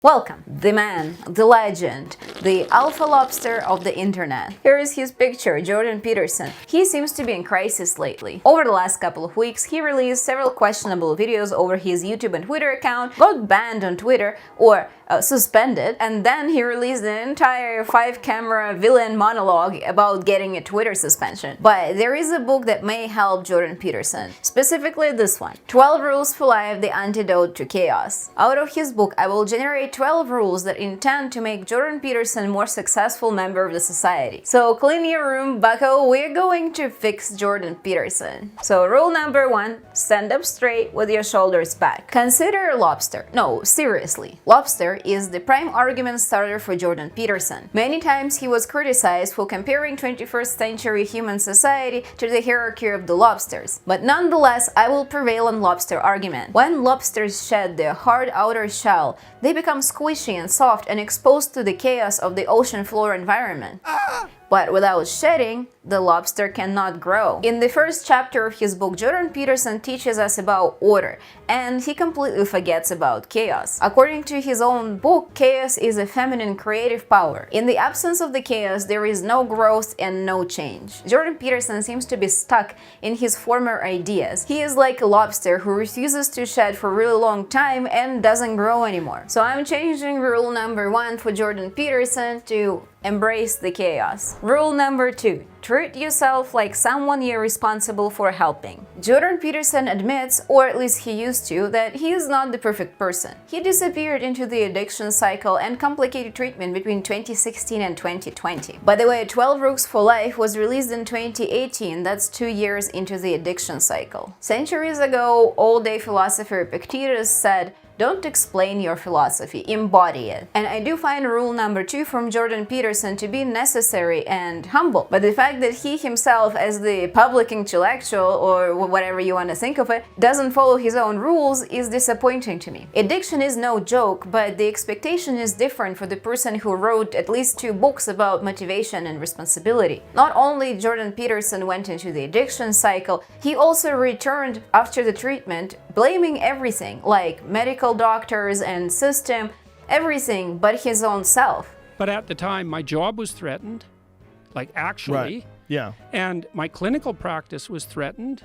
Welcome, the man, the legend, the alpha lobster of the internet. Here is his picture, Jordan Peterson. He seems to be in crisis lately. Over the last couple of weeks, he released several questionable videos over his YouTube and Twitter account, got banned on Twitter or suspended, and then he released an entire 5-camera villain monologue about getting a Twitter suspension. But there is a book that may help Jordan Peterson, specifically this one, 12 Rules for Life, the Antidote to Chaos. Out of his book, I will generate 12 rules that intend to make Jordan Peterson a more successful member of the society. So clean your room, bucko, we're going to fix Jordan Peterson. So rule number 1, stand up straight with your shoulders back. Consider Lobster. No, seriously. Lobster is the prime argument starter for Jordan Peterson. Many times he was criticized for comparing 21st century human society to the hierarchy of the lobsters. But nonetheless, I will prevail on Lobster argument. When lobsters shed their hard outer shell, they become squishy and soft and exposed to the chaos of the ocean floor environment. But without shedding, the lobster cannot grow. In the first chapter of his book, Jordan Peterson teaches us about order, and he completely forgets about chaos. According to his own book, chaos is a feminine creative power. In the absence of the chaos, there is no growth and no change. Jordan Peterson seems to be stuck in his former ideas. He is like a lobster who refuses to shed for a really long time and doesn't grow anymore. So I'm changing rule number 1 for Jordan Peterson to embrace the chaos. Rule number 2. Treat yourself like someone you're responsible for helping. Jordan Peterson admits, or at least he used to, that he is not the perfect person. He disappeared into the addiction cycle and complicated treatment between 2016 and 2020. By the way, 12 Rules for Life was released in 2018, that's 2 years into the addiction cycle. Centuries ago, all-day philosopher Epictetus said, "Don't explain your philosophy, embody it." And I do find rule number 2 from Jordan Peterson to be necessary and humble. But the fact that he himself, as the public intellectual, or whatever you want to think of it, doesn't follow his own rules is disappointing to me. Addiction is no joke, but the expectation is different for the person who wrote at least 2 books about motivation and responsibility. Not only Jordan Peterson went into the addiction cycle, he also returned after the treatment, blaming everything, like medical doctors and system, everything but his own self. But at the time, my job was threatened, like actually. Right. Yeah. And my clinical practice was threatened.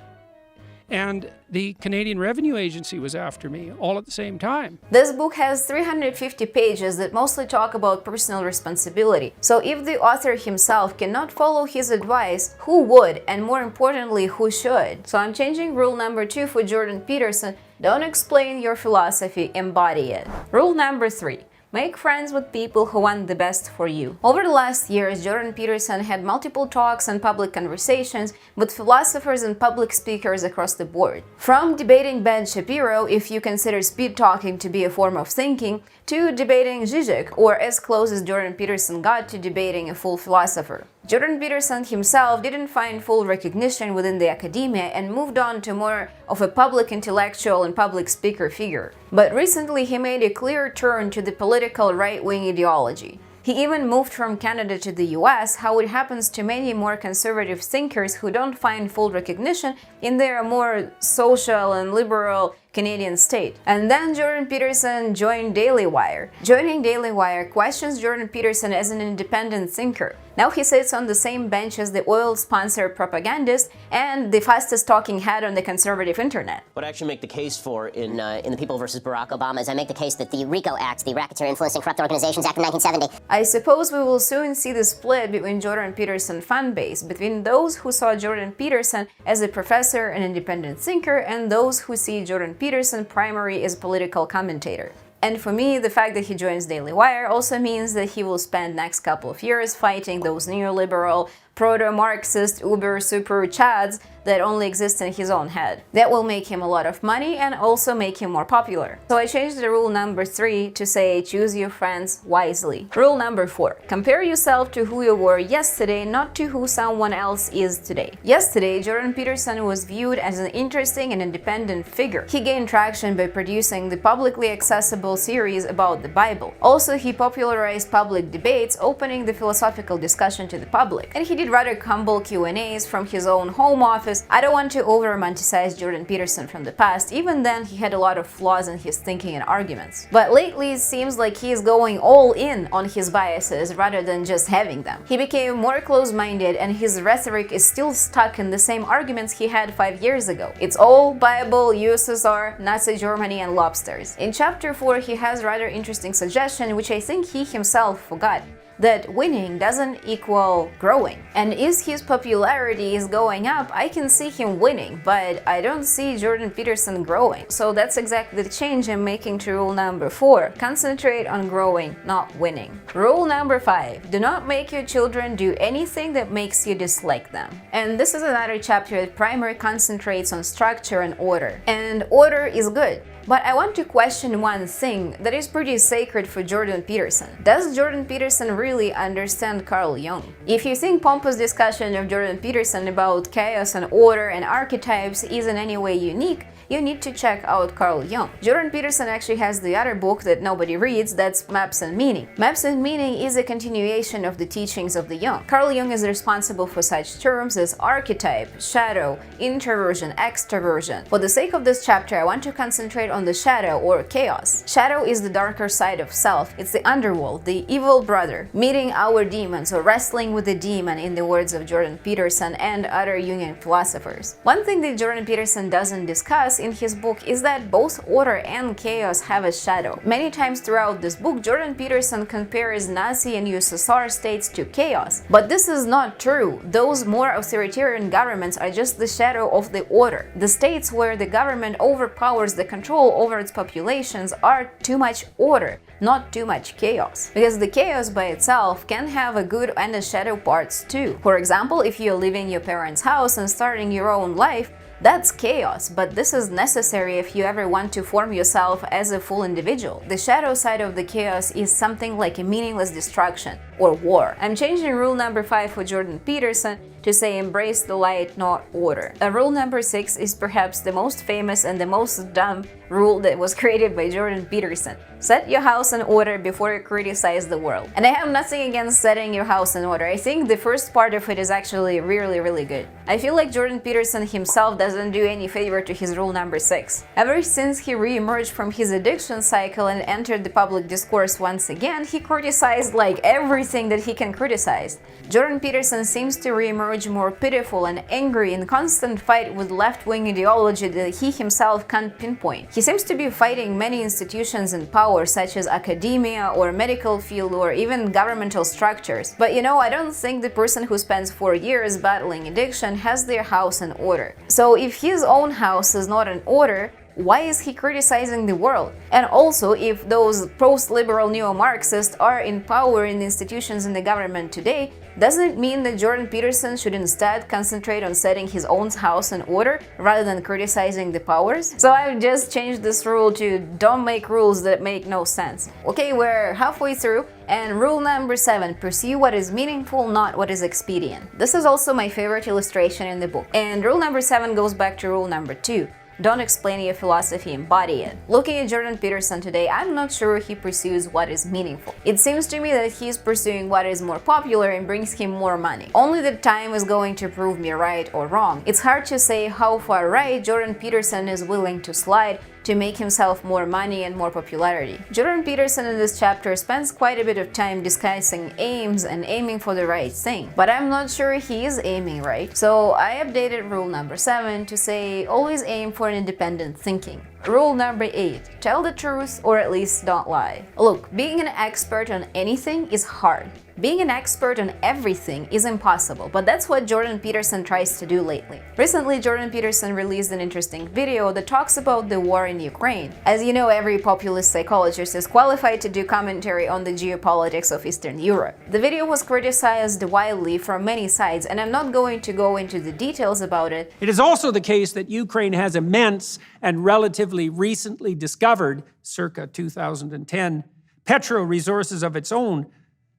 And the Canadian Revenue Agency was after me all at the same time. This book has 350 pages that mostly talk about personal responsibility. So if the author himself cannot follow his advice, who would? And more importantly, who should? So I'm changing rule number 2 for Jordan Peterson. Don't explain your philosophy, embody it. Rule number 3. Make friends with people who want the best for you. Over the last years, Jordan Peterson had multiple talks and public conversations with philosophers and public speakers across the board. From debating Ben Shapiro, if you consider speed talking to be a form of thinking, to debating Zizek, or as close as Jordan Peterson got to debating a full philosopher. Jordan Peterson himself didn't find full recognition within the academia and moved on to more of a public intellectual and public speaker figure. But recently he made a clear turn to the political right-wing ideology. He even moved from Canada to the US, how it happens to many more conservative thinkers who don't find full recognition in their more social and liberal Canadian state. And then Jordan Peterson joined Daily Wire. Joining Daily Wire questions Jordan Peterson as an independent thinker. Now he sits on the same bench as the oil-sponsored propagandist and the fastest-talking head on the conservative internet. What I actually make the case for in the People versus Barack Obama is I make the case that the RICO Act, the Racketeer Influencing Corrupt Organizations Act of 1970. I suppose we will soon see the split between Jordan Peterson fan base, between those who saw Jordan Peterson as a professor and independent thinker and those who see Jordan Peterson primarily as a political commentator. And for me, the fact that he joins Daily Wire also means that he will spend next couple of years fighting those neoliberal, proto-Marxist, uber-super chads that only exist in his own head. That will make him a lot of money and also make him more popular. So I changed the rule number 3 to say choose your friends wisely. Rule number 4. Compare yourself to who you were yesterday, not to who someone else is today. Yesterday, Jordan Peterson was viewed as an interesting and independent figure. He gained traction by producing the publicly accessible series about the Bible. Also, he popularized public debates, opening the philosophical discussion to the public. And he did did rather humble Q&As from his own home office. I don't want to over-romanticize Jordan Peterson from the past, even then he had a lot of flaws in his thinking and arguments. But lately it seems like he is going all in on his biases rather than just having them. He became more close-minded and his rhetoric is still stuck in the same arguments he had 5 years ago. It's all Bible, USSR, Nazi Germany and lobsters. In chapter 4 he has rather interesting suggestion which I think he himself forgot, that winning doesn't equal growing. And as his popularity is going up, I can see him winning, but I don't see Jordan Peterson growing. So that's exactly the change I'm making to rule number 4. Concentrate on growing, not winning. Rule number 5. Do not make your children do anything that makes you dislike them. And this is another chapter that primarily concentrates on structure and order. And order is good. But I want to question one thing that is pretty sacred for Jordan Peterson. Does Jordan Peterson really understand Carl Jung? If you think pompous discussion of Jordan Peterson about chaos and order and archetypes is in any way unique, you need to check out Carl Jung. Jordan Peterson actually has the other book that nobody reads, that's Maps and Meaning. Maps and Meaning is a continuation of the teachings of the Jung. Carl Jung is responsible for such terms as archetype, shadow, introversion, extroversion. For the sake of this chapter, I want to concentrate on the shadow or chaos. Shadow is the darker side of self. It's the underworld, the evil brother, meeting our demons or wrestling with the demon in the words of Jordan Peterson and other Jungian philosophers. One thing that Jordan Peterson doesn't discuss in his book is that both order and chaos have a shadow. Many times throughout this book, Jordan Peterson compares Nazi and USSR states to chaos. But this is not true. Those more authoritarian governments are just the shadow of the order. The states where the government overpowers the control over its populations are too much order, not too much chaos. Because the chaos by itself can have a good and a shadow parts too. For example, if you're leaving your parents' house and starting your own life, that's chaos, but this is necessary if you ever want to form yourself as a full individual. The shadow side of the chaos is something like a meaningless destruction or war. I'm changing rule number 5 for Jordan Peterson to say embrace the light, not order. Rule number 6 is perhaps the most famous and the most dumb rule that was created by Jordan Peterson. Set your house in order before you criticize the world. And I have nothing against setting your house in order. I think the first part of it is actually really good. I feel like Jordan Peterson himself doesn't do any favor to his rule number 6. Ever since he re-emerged from his addiction cycle and entered the public discourse once again, he criticized like everything that he can criticize. Jordan Peterson seems to re-emerge more pitiful and angry in constant fight with left-wing ideology that he himself can't pinpoint. He seems to be fighting many institutions and power such as academia or medical field or even governmental structures. But you know, I don't think the person who spends 4 years battling addiction has their house in order. So if his own house is not in order, why is he criticizing the world? And also, if those post-liberal neo-Marxists are in power in the institutions in the government today, doesn't it mean that Jordan Peterson should instead concentrate on setting his own house in order rather than criticizing the powers? So I've just changed this rule to don't make rules that make no sense. Okay, we're halfway through. And rule number 7, pursue what is meaningful, not what is expedient. This is also my favorite illustration in the book. And rule number 7 goes back to rule number 2. Don't explain your philosophy, embody it. Looking at Jordan Peterson today, I'm not sure he pursues what is meaningful. It seems to me that he's pursuing what is more popular and brings him more money. Only the time is going to prove me right or wrong. It's hard to say how far right Jordan Peterson is willing to slide to make himself more money and more popularity. Jordan Peterson in this chapter spends quite a bit of time discussing aims and aiming for the right thing, but I'm not sure he is aiming right. So I updated rule number 7 to say always aim for an independent thinking. Rule number 8, tell the truth or at least don't lie. Look, being an expert on anything is hard. Being an expert on everything is impossible, but that's what Jordan Peterson tries to do lately. Recently, Jordan Peterson released an interesting video that talks about the war in Ukraine. As you know, every populist psychologist is qualified to do commentary on the geopolitics of Eastern Europe. The video was criticized widely from many sides, and I'm not going to go into the details about it. It is also the case that Ukraine has immense and relatively recently discovered, circa 2010, petro resources of its own,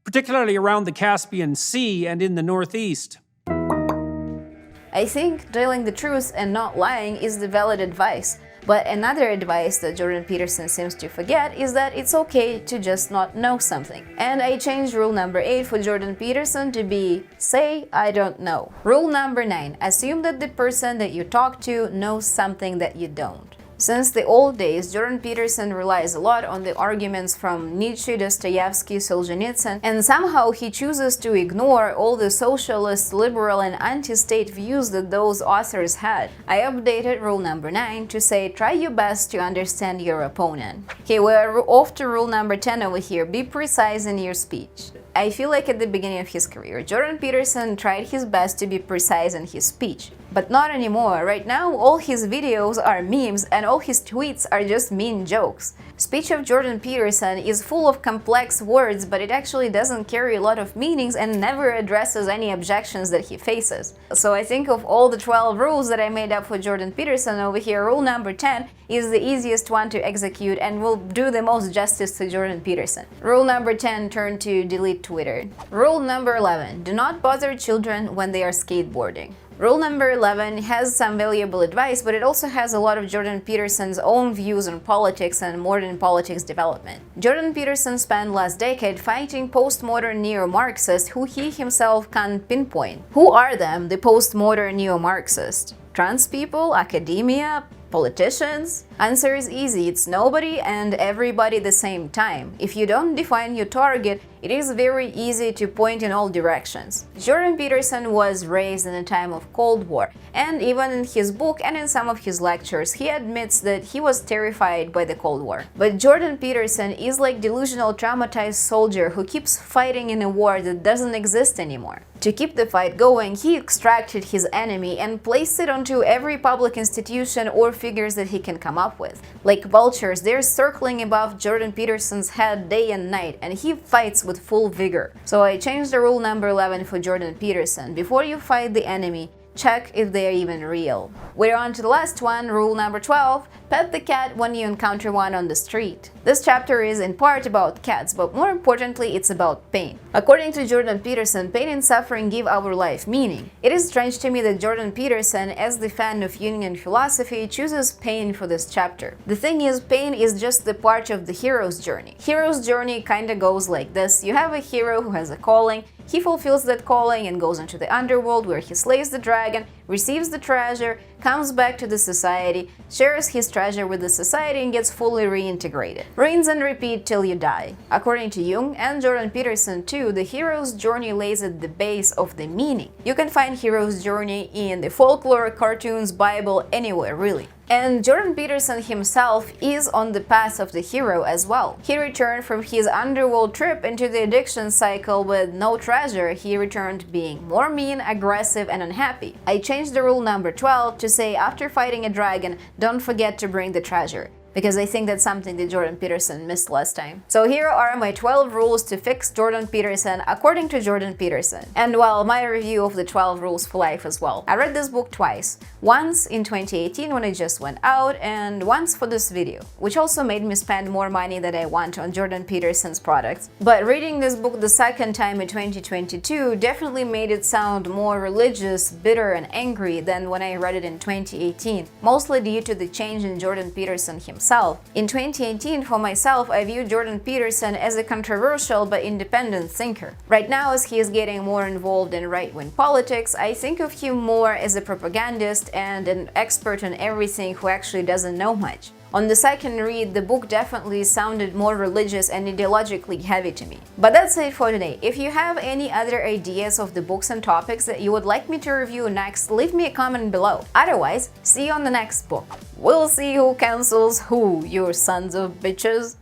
particularly around the Caspian Sea and in the northeast. I think telling the truth and not lying is the valid advice. But another advice that Jordan Peterson seems to forget is that it's okay to just not know something. And I changed rule number 8 for Jordan Peterson to be, say I don't know. Rule number 9, assume that the person that you talk to knows something that you don't. Since the old days, Jordan Peterson relies a lot on the arguments from Nietzsche, Dostoevsky, Solzhenitsyn, and somehow he chooses to ignore all the socialist, liberal, and anti-state views that those authors had. I updated rule number 9 to say try your best to understand your opponent. Okay, we're off to rule number 10 over here, be precise in your speech. I feel like at the beginning of his career, Jordan Peterson tried his best to be precise in his speech. But not anymore. Right now, all his videos are memes and all his tweets are just mean jokes. Speech of Jordan Peterson is full of complex words, but it actually doesn't carry a lot of meanings and never addresses any objections that he faces. So I think of all the 12 rules that I made up for Jordan Peterson over here, rule number 10 is the easiest one to execute and will do the most justice to Jordan Peterson. Rule number 10, turn to delete Twitter. Rule number 11, do not bother children when they are skateboarding. Rule number 11 has some valuable advice, but it also has a lot of Jordan Peterson's own views on politics and modern politics development. Jordan Peterson spent last decade fighting postmodern neo-Marxists who he himself can't pinpoint. Who are them, the postmodern neo-Marxists? Trans people? Academia? Politicians? Answer is easy, it's nobody and everybody at the same time. If you don't define your target, it is very easy to point in all directions. Jordan Peterson was raised in a time of Cold War, and even in his book and in some of his lectures, he admits that he was terrified by the Cold War. But Jordan Peterson is like delusional traumatized soldier who keeps fighting in a war that doesn't exist anymore. To keep the fight going, he extracted his enemy and placed it onto every public institution or figures that he can come up with. Like vultures, they're circling above Jordan Peterson's head day and night, and he fights with full vigor. So I changed the rule number 11 for Jordan Peterson. Before you fight the enemy, check if they are even real. We're on to the last one, rule number 12, pet the cat when you encounter one on the street. This chapter is in part about cats, but more importantly, it's about pain. According to Jordan Peterson, pain and suffering give our life meaning. It is strange to me that Jordan Peterson, as the fan of Jungian philosophy, chooses pain for this chapter. The thing is, pain is just the part of the hero's journey. Hero's journey kinda goes like this. You have a hero who has a calling. He fulfills that calling and goes into the underworld where he slays the dragon, receives the treasure, comes back to the society, shares his treasure with the society and gets fully reintegrated. Rinse and repeat till you die. According to Jung and Jordan Peterson too, the hero's journey lays at the base of the meaning. You can find hero's journey in the folklore, cartoons, Bible, anywhere really. And Jordan Peterson himself is on the path of the hero as well. He returned from his underworld trip into the addiction cycle with no treasure. He returned being more mean, aggressive, and unhappy. I changed the rule number 12 to say after fighting a dragon, don't forget to bring the treasure, because I think that's something that Jordan Peterson missed last time. So here are my 12 rules to fix Jordan Peterson according to Jordan Peterson. And well, my review of the 12 rules for life as well. I read this book twice. Once in 2018 when it just went out, and once for this video, which also made me spend more money than I want on Jordan Peterson's products. But reading this book the second time in 2022 definitely made it sound more religious, bitter, and angry than when I read it in 2018, mostly due to the change in Jordan Peterson himself. In 2018, for myself, I view Jordan Peterson as a controversial but independent thinker. Right now, as he is getting more involved in right-wing politics, I think of him more as a propagandist and an expert on everything who actually doesn't know much. On the second read, the book definitely sounded more religious and ideologically heavy to me. But that's it for today. If you have any other ideas of the books and topics that you would like me to review next, leave me a comment below. Otherwise, see you on the next book. We'll see who cancels who, you sons of bitches.